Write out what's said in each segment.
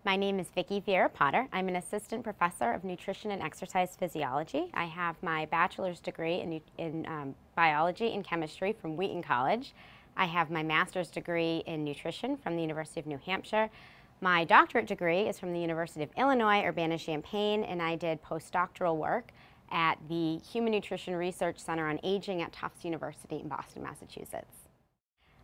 My name is Vicki Vieira-Potter. I'm an assistant professor of nutrition and exercise physiology. I have my bachelor's degree in biology and chemistry from Wheaton College. I have my master's degree in nutrition from the University of New Hampshire. My doctorate degree is from the University of Illinois, Urbana-Champaign, and I did postdoctoral work at the Human Nutrition Research Center on Aging at Tufts University in Boston, Massachusetts.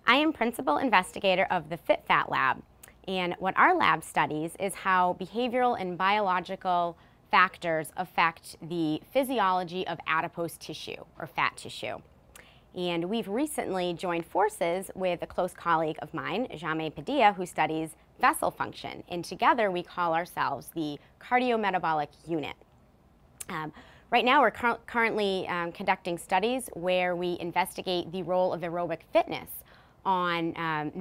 I am principal investigator of the FitFat Lab. And what our lab studies is how behavioral and biological factors affect the physiology of adipose tissue or fat tissue. And we've recently joined forces with a close colleague of mine, Jaime Padilla, who studies vessel function. And together we call ourselves the cardiometabolic unit. Right now we're currently conducting studies where we investigate the role of aerobic fitness on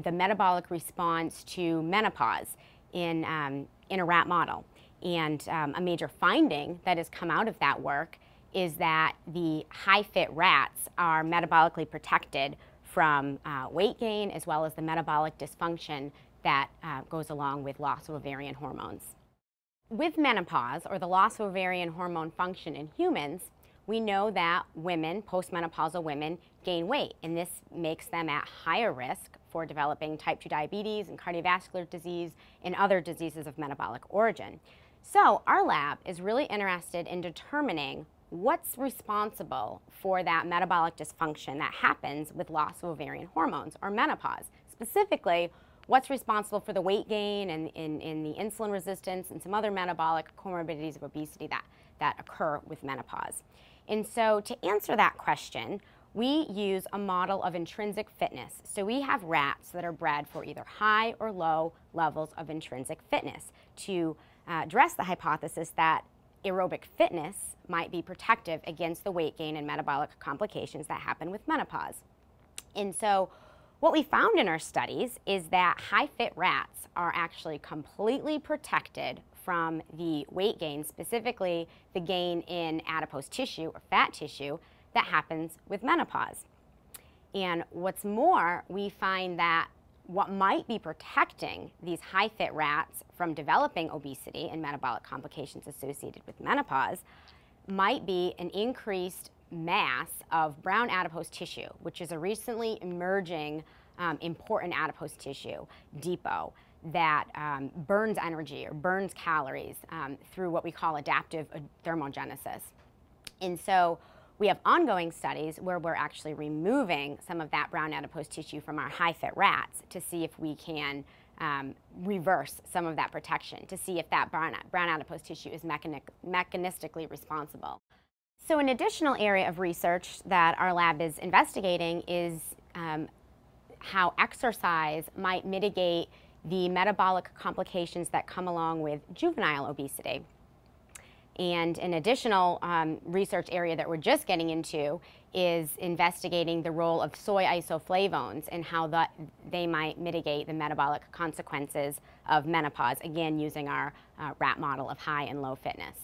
the metabolic response to menopause in a rat model. And a major finding that has come out of that work is that the high-fit rats are metabolically protected from weight gain as well as the metabolic dysfunction that goes along with loss of ovarian hormones. With menopause, or the loss of ovarian hormone function in humans, we know that women, postmenopausal women, gain weight, and this makes them at higher risk for developing type 2 diabetes and cardiovascular disease and other diseases of metabolic origin. So our lab is really interested in determining what's responsible for that metabolic dysfunction that happens with loss of ovarian hormones or menopause. Specifically, what's responsible for the weight gain and the insulin resistance and some other metabolic comorbidities of obesity that occur with menopause. And so to answer that question, we use a model of intrinsic fitness. So we have rats that are bred for either high or low levels of intrinsic fitness to address the hypothesis that aerobic fitness might be protective against the weight gain and metabolic complications that happen with menopause. And so what we found in our studies is that high-fit rats are actually completely protected from the weight gain, specifically the gain in adipose tissue or fat tissue that happens with menopause. And what's more, we find that what might be protecting these high-fit rats from developing obesity and metabolic complications associated with menopause might be an increased mass of brown adipose tissue, which is a recently emerging important adipose tissue depot that burns energy or burns calories through what we call adaptive thermogenesis. And so we have ongoing studies where we're actually removing some of that brown adipose tissue from our high-fit rats to see if we can reverse some of that protection, to see if that brown adipose tissue is mechanistically responsible. So an additional area of research that our lab is investigating is how exercise might mitigate the metabolic complications that come along with juvenile obesity. And an additional research area that we're just getting into is investigating the role of soy isoflavones and how they might mitigate the metabolic consequences of menopause, again using our rat model of high and low fitness.